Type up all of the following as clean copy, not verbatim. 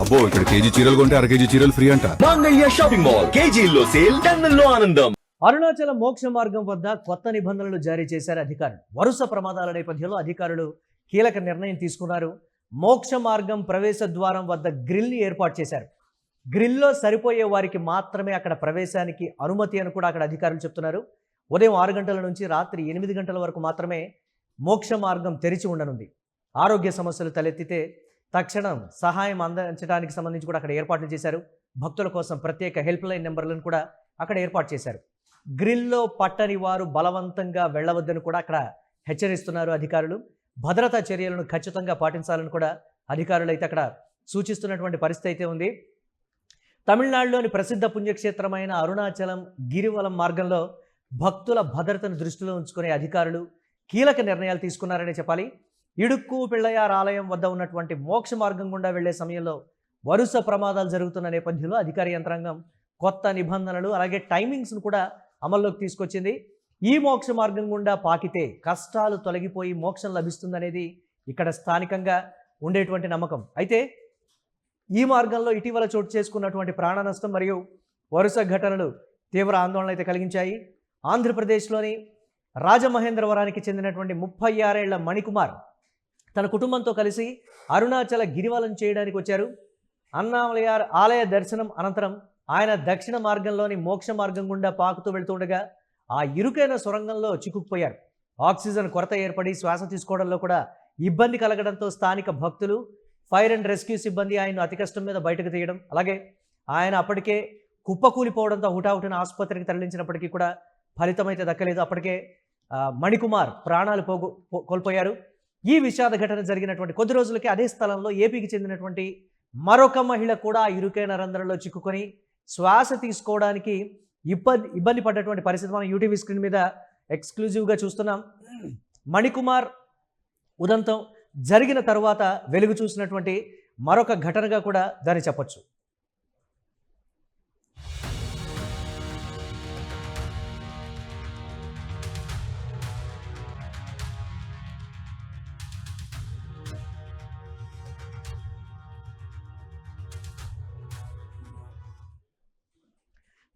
అబ్బో ఇక్కడ కేజీ చీరలు కొంటే అర కేజీ చీరలు ఫ్రీ అంట. మంగళ్య షాపింగ్ మాల్ కేజీల్లో సేల్ టన్నుల్లో ఆనందం. అరుణాచల మోక్ష మార్గం వద్ద కొత్త నిబంధనలు జారీ చేశారు అధికారులు. వరుస ప్రమాదాల నేపథ్యంలో అధికారులు కీలక నిర్ణయం తీసుకున్నారు. మోక్ష మార్గం ప్రవేశ ద్వారం వద్ద గ్రిల్ని ఏర్పాటు చేశారు. గ్రిల్లో సరిపోయే వారికి మాత్రమే అక్కడ ప్రవేశానికి అనుమతి అని కూడా అక్కడ అధికారులు చెప్తున్నారు. ఉదయం 6 గంటల నుంచి రాత్రి 8 గంటల వరకు మాత్రమే మోక్ష మార్గం తెరిచి ఉండనుంది. ఆరోగ్య సమస్యలు తలెత్తితే తక్షణం సహాయం అందించడానికి సంబంధించి కూడా అక్కడ ఏర్పాట్లు చేశారు. భక్తుల కోసం ప్రత్యేక హెల్ప్ లైన్ నెంబర్లను కూడా అక్కడ ఏర్పాటు చేశారు. గ్రిల్లో పట్టని వారు బలవంతంగా వెళ్ళవద్దని కూడా అక్కడ హెచ్చరిస్తున్నారు అధికారులు. భద్రతా చర్యలను ఖచ్చితంగా పాటించాలని కూడా అధికారులు అయితే అక్కడ సూచిస్తున్నటువంటి పరిస్థితి అయితే ఉంది. తమిళనాడులోని ప్రసిద్ధ పుణ్యక్షేత్రమైన అరుణాచలం గిరివలం మార్గంలో భక్తుల భద్రతను దృష్టిలో ఉంచుకునే అధికారులు కీలక నిర్ణయాలు తీసుకున్నారనే చెప్పాలి. ఇడుక్కు పిళ్ళయార్ ఆలయం వద్ద ఉన్నటువంటి మోక్ష మార్గం గుండా వెళ్లే సమయంలో వరుస ప్రమాదాలు జరుగుతున్న నేపథ్యంలో అధికార యంత్రాంగం కొత్త నిబంధనలు అలాగే టైమింగ్స్ను కూడా అమల్లోకి తీసుకొచ్చింది. ఈ మోక్ష మార్గం గుండా పాకితే కష్టాలు తొలగిపోయి మోక్షం లభిస్తుందనేది ఇక్కడ స్థానికంగా ఉండేటువంటి నమ్మకం. అయితే ఈ మార్గంలో ఇటీవల చోటు చేసుకున్నటువంటి ప్రాణ నష్టం మరియు వరుస ఘటనలు తీవ్ర ఆందోళన అయితే కలిగించాయి. ఆంధ్రప్రదేశ్లోని రాజమహేంద్రవరానికి చెందినటువంటి 36 ఏళ్ల మణికుమార్ తన కుటుంబంతో కలిసి అరుణాచల గిరివలం చేయడానికి వచ్చారు. అన్నామలయార్ ఆలయ దర్శనం అనంతరం ఆయన దక్షిణ మార్గంలోని మోక్ష మార్గం గుండా పాకుతూ వెళ్తుండగా ఆ ఇరుకైన సొరంగంలో చిక్కుకుపోయారు. ఆక్సిజన్ కొరత ఏర్పడి శ్వాస తీసుకోవడంలో కూడా ఇబ్బంది కలగడంతో స్థానిక భక్తులు, ఫైర్ అండ్ రెస్క్యూ సిబ్బంది ఆయన్ను అతి కష్టం మీద బయటకు తీయడం, అలాగే ఆయన అప్పటికే కుప్పకూలిపోవడంతో హుటాహుటిన ఆసుపత్రికి తరలించినప్పటికీ కూడా ఫలితమైతే దక్కలేదు. అప్పటికే మణికుమార్ ప్రాణాలు కోల్పోయారు. ఈ విషాద ఘటన జరిగినటువంటి కొద్ది రోజులకే అదే స్థలంలో ఏపీకి చెందినటువంటి మరొక మహిళ కూడా ఇరుకైన రంధ్రంలో చిక్కుకొని శ్వాస తీసుకోవడానికి ఇబ్బంది పడ్డటువంటి పరిస్థితి మనం యూటీవీ స్క్రీన్ మీద ఎక్స్క్లూజివ్గా చూస్తున్నాం. మణికుమార్ ఉదంతం జరిగిన తరువాత వెలుగు చూసినటువంటి మరొక ఘటనగా కూడా దాన్ని చెప్పొచ్చు.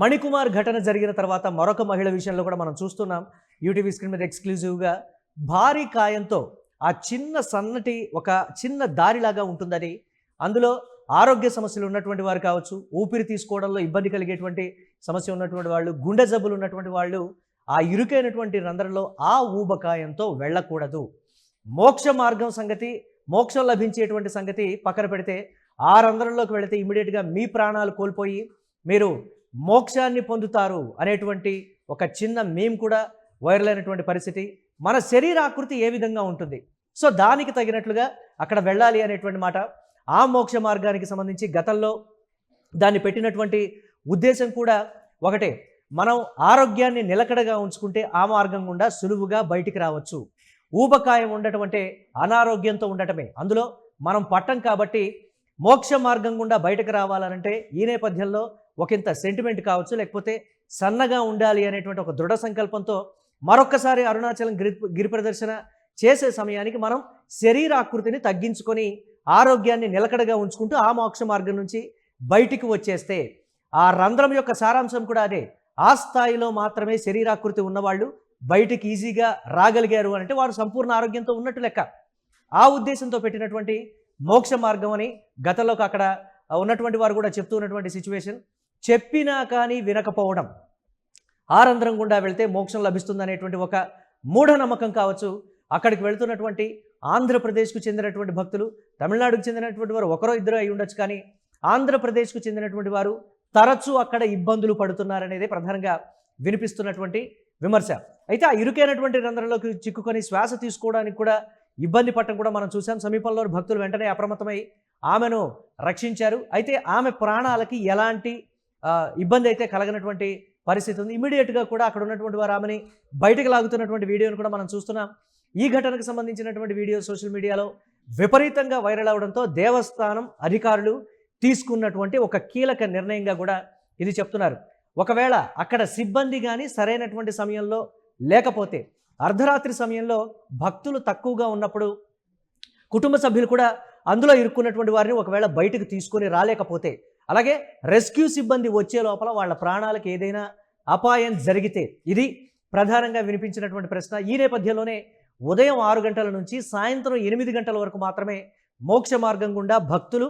మణికుమార్ ఘటన జరిగిన తర్వాత మరొక మహిళ విషయంలో కూడా మనం చూస్తున్నాం యూటీవీ స్క్రీన్ మీద ఎక్స్క్లూజివ్గా. భారీ కాయంతో ఆ సన్నటి ఒక చిన్న దారిలాగా ఉంటుందని, అందులో ఆరోగ్య సమస్యలు ఉన్నటువంటి వారు కావచ్చు, ఊపిరి తీసుకోవడంలో ఇబ్బంది కలిగేటువంటి సమస్య ఉన్నటువంటి వాళ్ళు, గుండె జబ్బులు ఉన్నటువంటి వాళ్ళు ఆ ఇరుకైనటువంటి రంధ్రంలో ఆ ఊబకాయంతో వెళ్ళకూడదు. మోక్ష మార్గం సంగతి, మోక్షం లభించేటువంటి సంగతి పక్కన పెడితే ఆ రంధ్రంలోకి వెళితే ఇమీడియట్గా మీ ప్రాణాలు కోల్పోయి మీరు మోక్షాన్ని పొందుతారు అనేటువంటి ఒక చిన్న మీమ్ కూడా వైరల్ అయినటువంటి పరిస్థితి. మన శరీరాకృతి ఏ విధంగా ఉంటుంది, సో దానికి తగినట్లుగా అక్కడ వెళ్ళాలి అనేటువంటి మాట. ఆ మోక్ష మార్గానికి సంబంధించి గతంలో దాన్ని పెట్టినటువంటి ఉద్దేశం కూడా ఒకటే, మనం ఆరోగ్యాన్ని నిలకడగా ఉంచుకుంటే ఆ మార్గం గుండా సులువుగా బయటికి రావచ్చు. ఊబకాయం ఉండటం అంటే అనారోగ్యంతో ఉండటమే, అందులో మనం పట్టం కాబట్టి మోక్ష మార్గం గుండా బయటకు రావాలనంటే ఈ నేపథ్యంలో ఒకంత సెంటిమెంట్ కావచ్చు, లేకపోతే సన్నగా ఉండాలి అనేటువంటి ఒక దృఢ సంకల్పంతో మరొక్కసారి అరుణాచలం గిరి ప్రదర్శన చేసే సమయానికి మనం శరీరాకృతిని తగ్గించుకొని ఆరోగ్యాన్ని నిలకడగా ఉంచుకుంటూ ఆ మోక్ష మార్గం నుంచి బయటికి వచ్చేస్తే, ఆ రంధ్రం యొక్క సారాంశం కూడా అదే, ఆ స్థాయిలో మాత్రమే శరీరాకృతి ఉన్నవాళ్ళు బయటికి ఈజీగా రాగలిగారు అంటే వారు సంపూర్ణ ఆరోగ్యంతో ఉన్నట్టు లెక్క. ఆ ఉద్దేశంతో పెట్టినటువంటి మోక్ష మార్గం అని గతంలోకి అక్కడ ఉన్నటువంటి వారు కూడా చెప్తూ ఉన్నటువంటి సిచ్యువేషన్. చెప్పినా కానీ వినకపోవడం, ఆ రంధ్రం గుండా వెళ్తే మోక్షం లభిస్తుంది అనేటువంటి ఒక మూఢనమ్మకం కావచ్చు. అక్కడికి వెళుతున్నటువంటి ఆంధ్రప్రదేశ్కు చెందినటువంటి భక్తులు, తమిళనాడుకు చెందినటువంటి వారు ఒకరో ఇద్దరు అయి ఉండొచ్చు, కానీ ఆంధ్రప్రదేశ్కు చెందినటువంటి వారు తరచూ అక్కడ ఇబ్బందులు పడుతున్నారనేది ప్రధానంగా వినిపిస్తున్నటువంటి విమర్శ. అయితే ఆ ఇరుకైనటువంటి రంధ్రంలోకి చిక్కుకొని శ్వాస తీసుకోవడానికి కూడా ఇబ్బంది పడటం కూడా మనం చూసాం. సమీపంలో భక్తులు వెంటనే అప్రమత్తమై ఆమెను రక్షించారు. అయితే ఆమె ప్రాణాలకి ఎలాంటి ఇబ్బంది అయితే కలగనటువంటి పరిస్థితి ఉంది. ఇమీడియట్గా కూడా అక్కడ ఉన్నటువంటి వారు ఆమెని బయటకు లాగుతున్నటువంటి వీడియోను కూడా మనం చూస్తున్నాం. ఈ ఘటనకు సంబంధించినటువంటి వీడియో సోషల్ మీడియాలో విపరీతంగా వైరల్ అవడంతో దేవస్థానం అధికారులు తీసుకున్నటువంటి ఒక కీలక నిర్ణయంగా కూడా ఇది చెప్తున్నారు. ఒకవేళ అక్కడ సిబ్బంది కానీ సరైనటువంటి సమయంలో లేకపోతే, అర్ధరాత్రి సమయంలో భక్తులు తక్కువగా ఉన్నప్పుడు కుటుంబ సభ్యులు కూడా అందులో ఇరుక్కున్నటువంటి వారిని ఒకవేళ బయటకు తీసుకొని రాలేకపోతే, అలాగే రెస్క్యూ సిబ్బంది వచ్చే లోపల వాళ్ళ ప్రాణాలకు ఏదైనా అపాయం జరిగితే, ఇది ప్రధానంగా వినిపించినటువంటి ప్రశ్న. ఈ నేపథ్యంలోనే ఉదయం 6 గంటల నుంచి సాయంత్రం 8 గంటల వరకు మాత్రమే మోక్ష మార్గం గుండా భక్తులు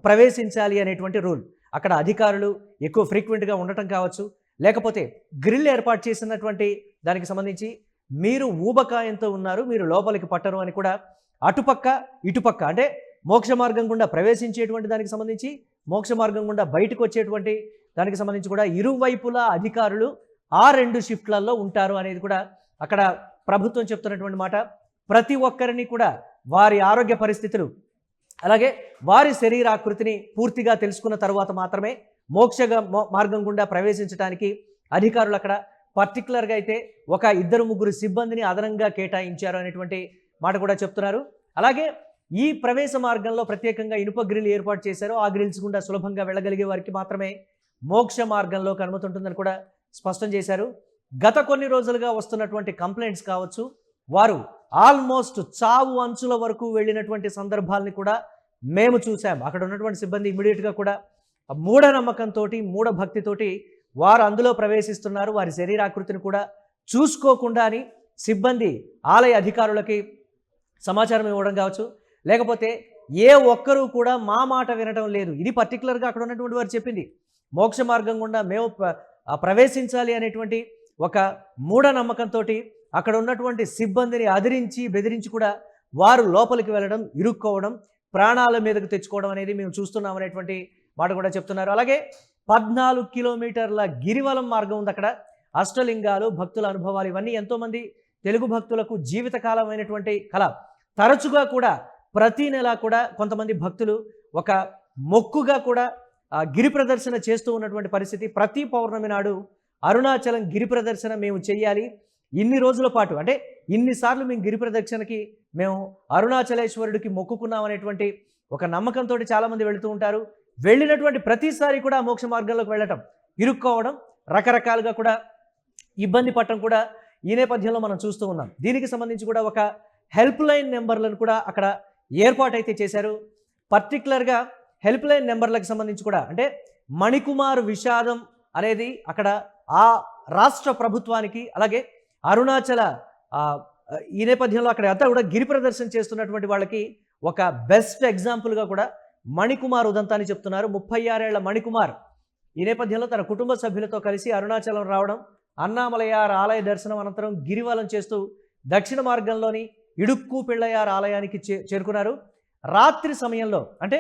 ప్రవేశించాలి అనేటువంటి రూల్. అక్కడ అధికారులు ఎక్కువ ఫ్రీక్వెంట్గా ఉండటం కావచ్చు, లేకపోతే గ్రిల్ ఏర్పాటు చేసినటువంటి దానికి సంబంధించి మీరు ఊబకాయంతో ఉన్నారు, మీరు లోపలికి పట్టరు అని కూడా అటుపక్క ఇటుపక్క, అంటే మోక్ష మార్గం గుండా ప్రవేశించేటువంటి దానికి సంబంధించి, మోక్ష మార్గం గుండా బయటకు వచ్చేటువంటి దానికి సంబంధించి కూడా ఇరువైపులా అధికారులు ఆ 2 షిఫ్ట్లలో ఉంటారు అనేది కూడా అక్కడ ప్రభుత్వం చెప్తున్నటువంటి మాట. ప్రతి ఒక్కరిని కూడా వారి ఆరోగ్య పరిస్థితులు, అలాగే వారి శరీరాకృతిని పూర్తిగా తెలుసుకున్న తర్వాత మాత్రమే మోక్ష మార్గం గుండా ప్రవేశించడానికి అధికారులు అక్కడ పర్టికులర్గా అయితే ఒక 2-3 సిబ్బందిని అదనంగా కేటాయించారు అనేటువంటి మాట కూడా చెప్తున్నారు. అలాగే ఈ ప్రవేశ మార్గంలో ప్రత్యేకంగా ఇనుప గ్రిల్ ఏర్పాటు చేశారు. ఆ గ్రిల్స్ గుండా సులభంగా వెళ్ళగలిగే వారికి మాత్రమే మోక్ష మార్గంలోకి అనుమతి ఉంటుందని కూడా స్పష్టం చేశారు. గత కొన్ని రోజులుగా వస్తున్నటువంటి కంప్లైంట్స్ కావచ్చు, వారు ఆల్మోస్ట్ చావు అంచుల వరకు వెళ్ళినటువంటి సందర్భాలని కూడా మేము చూసాం. అక్కడ ఉన్నటువంటి సిబ్బంది ఇమ్మీడియట్గా కూడా మూఢనమ్మకంతో, మూఢభక్తితోటి వారు అందులో ప్రవేశిస్తున్నారు, వారి శరీరాకృతిని కూడా చూసుకోకుండా అని సిబ్బంది ఆలయ అధికారులకి సమాచారం ఇవ్వడం కావచ్చు, లేకపోతే ఏ ఒక్కరూ కూడా మా మాట వినటం లేదు, ఇది పర్టికులర్గా అక్కడ ఉన్నటువంటి వారు చెప్పింది. మోక్ష మార్గం గుండా మేము ప్రవేశించాలి అనేటువంటి ఒక మూఢనమ్మకంతో అక్కడ ఉన్నటువంటి సిబ్బందిని అదిరించి బెదిరించి కూడా వారు లోపలికి వెళ్ళడం, ఇరుక్కోవడం, ప్రాణాల మీదకు తెచ్చుకోవడం అనేది మేము చూస్తున్నాం అనేటువంటి మాట కూడా చెప్తున్నారు. అలాగే 14 కిలోమీటర్ల గిరివలం మార్గం ఉంది అక్కడ. అష్టలింగాలు, భక్తుల అనుభవాలు, ఇవన్నీ ఎంతోమంది తెలుగు భక్తులకు జీవితకాలమైనటువంటి కళ. తరచుగా కూడా ప్రతి నెల కూడా కొంతమంది భక్తులు ఒక మొక్కుగా కూడా గిరి ప్రదర్శన చేస్తూ ఉన్నటువంటి పరిస్థితి. ప్రతి పౌర్ణమి నాడు అరుణాచలం గిరి ప్రదర్శన మేము చెయ్యాలి, ఇన్ని రోజుల పాటు, అంటే ఇన్నిసార్లు మేము గిరి ప్రదక్షిణకి మేము అరుణాచలేశ్వరుడికి మొక్కుకున్నాం అనేటువంటి ఒక నమ్మకంతో చాలామంది వెళుతూ ఉంటారు. వెళ్ళినటువంటి ప్రతిసారి కూడా మోక్ష మార్గంలోకి వెళ్ళటం, ఇరుక్కోవడం, రకరకాలుగా కూడా ఇబ్బంది పడటం కూడా ఈ నేపథ్యంలో మనం చూస్తూ ఉన్నాం. దీనికి సంబంధించి కూడా ఒక హెల్ప్ లైన్ నెంబర్లను కూడా అక్కడ ఏర్పాటు అయితే చేశారు. పర్టికులర్గా హెల్ప్ లైన్ నెంబర్లకు సంబంధించి కూడా, అంటే మణికుమార్ విషాదం అనేది అక్కడ ఆ రాష్ట్ర ప్రభుత్వానికి, అలాగే అరుణాచల ఈ నేపథ్యంలో అక్కడ అంతా కూడా గిరి ప్రదర్శన చేస్తున్నటువంటి వాళ్ళకి ఒక బెస్ట్ ఎగ్జాంపుల్గా కూడా మణికుమార్ ఉదంతాన్ని చెప్తున్నారు. 36 ఏళ్ల మణికుమార్ ఈ నేపథ్యంలో తన కుటుంబ సభ్యులతో కలిసి అరుణాచలం రావడం, అన్నామలయార్ ఆలయ దర్శనం అనంతరం గిరివలం చేస్తూ దక్షిణ మార్గంలోని ఇడుక్కు పిళ్ళయార్ ఆలయానికి చేరుకున్నారు. రాత్రి సమయంలో, అంటే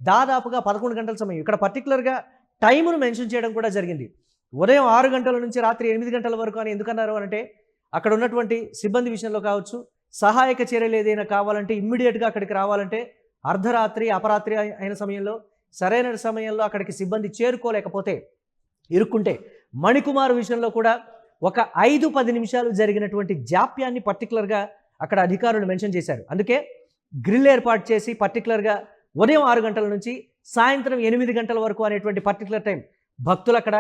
దాదాపుగా 11 గంటల సమయం, ఇక్కడ పర్టికులర్గా టైమును మెన్షన్ చేయడం కూడా జరిగింది. ఉదయం 6 గంటల నుంచి రాత్రి 8 గంటల వరకు అని ఎందుకన్నారు అంటే, అక్కడ ఉన్నటువంటి సిబ్బంది విషయంలో కావచ్చు, సహాయక చర్యలు ఏదైనా కావాలంటే ఇమ్మీడియట్గా అక్కడికి రావాలంటే అర్ధరాత్రి, అపరాత్రి అయిన సమయంలో, సరైన సమయంలో అక్కడికి సిబ్బంది చేరుకోలేకపోతే, ఇరుక్కుంటే, మణికుమార్ విషయంలో కూడా ఒక 5-10 నిమిషాలు జరిగినటువంటి జాప్యాన్ని పర్టికులర్గా అక్కడ అధికారులు మెన్షన్ చేశారు. అందుకే గ్రిల్ ఏర్పాటు చేసి పర్టికులర్గా ఉదయం 6 గంటల నుంచి సాయంత్రం 8 గంటల వరకు అనేటువంటి పర్టికులర్ టైం భక్తులు అక్కడ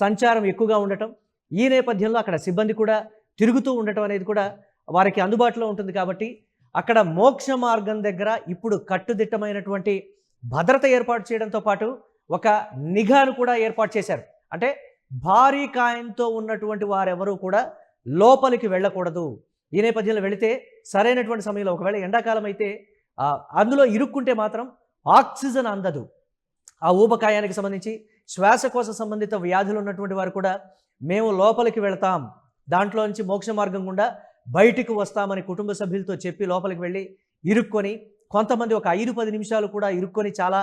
సంచారం ఎక్కువగా ఉండటం, ఈ నేపథ్యంలో అక్కడ సిబ్బంది కూడా తిరుగుతూ ఉండటం అనేది కూడా వారికి అందుబాటులో ఉంటుంది. కాబట్టి అక్కడ మోక్ష మార్గం దగ్గర ఇప్పుడు కట్టుదిట్టమైనటువంటి భద్రత ఏర్పాటు చేయడంతో పాటు ఒక నిఘాను కూడా ఏర్పాటు చేశారు. అంటే భారీ కాయంతో ఉన్నటువంటి వారెవరూ కూడా లోపలికి వెళ్ళకూడదు. ఈ నేపథ్యంలో వెళితే సరైనటువంటి సమయంలో, ఒకవేళ ఎండాకాలం అయితే అందులో ఇరుక్కుంటే మాత్రం ఆక్సిజన్ అందదు. ఆ ఊబకాయానికి సంబంధించి శ్వాసకోశ సంబంధిత వ్యాధులు ఉన్నటువంటి వారు కూడా మేము లోపలికి వెళతాం, దాంట్లో నుంచి మోక్ష మార్గం గుండా బయటికి వస్తామని కుటుంబ సభ్యులతో చెప్పి లోపలికి వెళ్ళి ఇరుక్కొని, కొంతమంది ఒక 5-10 నిమిషాలు కూడా ఇరుక్కొని చాలా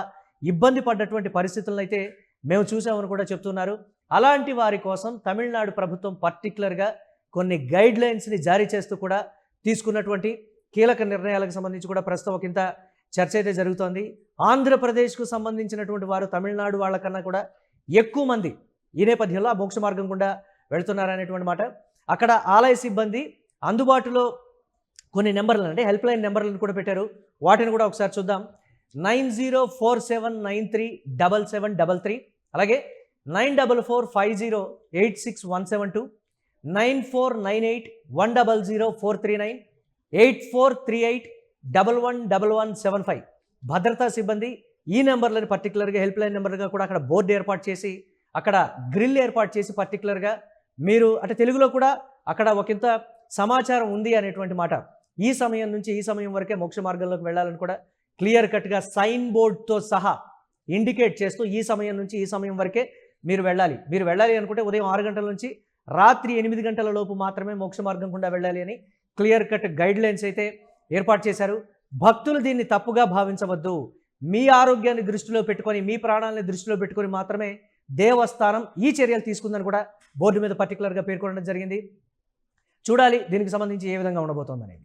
ఇబ్బంది పడ్డటువంటి పరిస్థితులను అయితే మేము చూసామని కూడా చెప్తున్నారు. అలాంటి వారి కోసం తమిళనాడు ప్రభుత్వం పర్టికులర్గా కొన్ని గైడ్ లైన్స్ని జారీ చేస్తూ కూడా తీసుకున్నటువంటి కీలక నిర్ణయాలకు సంబంధించి కూడా ప్రస్తుతం ఒకంత చర్చ అయితే జరుగుతోంది. ఆంధ్రప్రదేశ్కు సంబంధించినటువంటి వారు తమిళనాడు వాళ్ళకన్నా కూడా ఎక్కువ మంది ఈ నేపథ్యంలో ఆ మోక్ష మార్గం గుండా వెళుతున్నారనేటువంటి మాట. అక్కడ ఆలయ సిబ్బంది అందుబాటులో కొన్ని నెంబర్లను, అంటే హెల్ప్ లైన్ నెంబర్లను కూడా పెట్టారు. వాటిని కూడా ఒకసారి చూద్దాం. 9047937733, అలాగే 9445086172, 9498100439, 8438111175. భద్రతా సిబ్బంది ఈ నెంబర్లని పర్టికులర్గా హెల్ప్ లైన్ నెంబర్గా కూడా అక్కడ బోర్డు ఏర్పాటు చేసి అక్కడ గ్రిల్ ఏర్పాటు చేసి పర్టికులర్గా మీరు అంటే తెలుగులో కూడా అక్కడ ఒకంత సమాచారం ఉంది అనేటువంటి మాట. ఈ సమయం నుంచి ఈ సమయం వరకే మోక్ష మార్గంలోకి వెళ్ళాలని కూడా క్లియర్ కట్గా సైన్ బోర్డ్తో సహా ఇండికేట్ చేస్తూ ఈ సమయం నుంచి ఈ సమయం వరకే మీరు వెళ్ళాలి అనుకుంటే ఉదయం 6 గంటల నుంచి రాత్రి 8 గంటల లోపు మాత్రమే మోక్ష మార్గం గుండా వెళ్ళాలి అని క్లియర్ కట్ గైడ్ లైన్స్ అయితే ఏర్పాటు చేశారు. భక్తులు దీన్ని తప్పుగా భావించవద్దు. మీ ఆరోగ్యాన్ని దృష్టిలో పెట్టుకొని మీ ప్రాణాలని దృష్టిలో పెట్టుకొని మాత్రమే దేవస్థానం ఈ చర్యలు తీసుకుందని కూడా బోర్డు మీద పర్టికులర్గా పేర్కొనడం జరిగింది. చూడాలి దీనికి సంబంధించి ఏ విధంగా ఉండబోతోందనేది.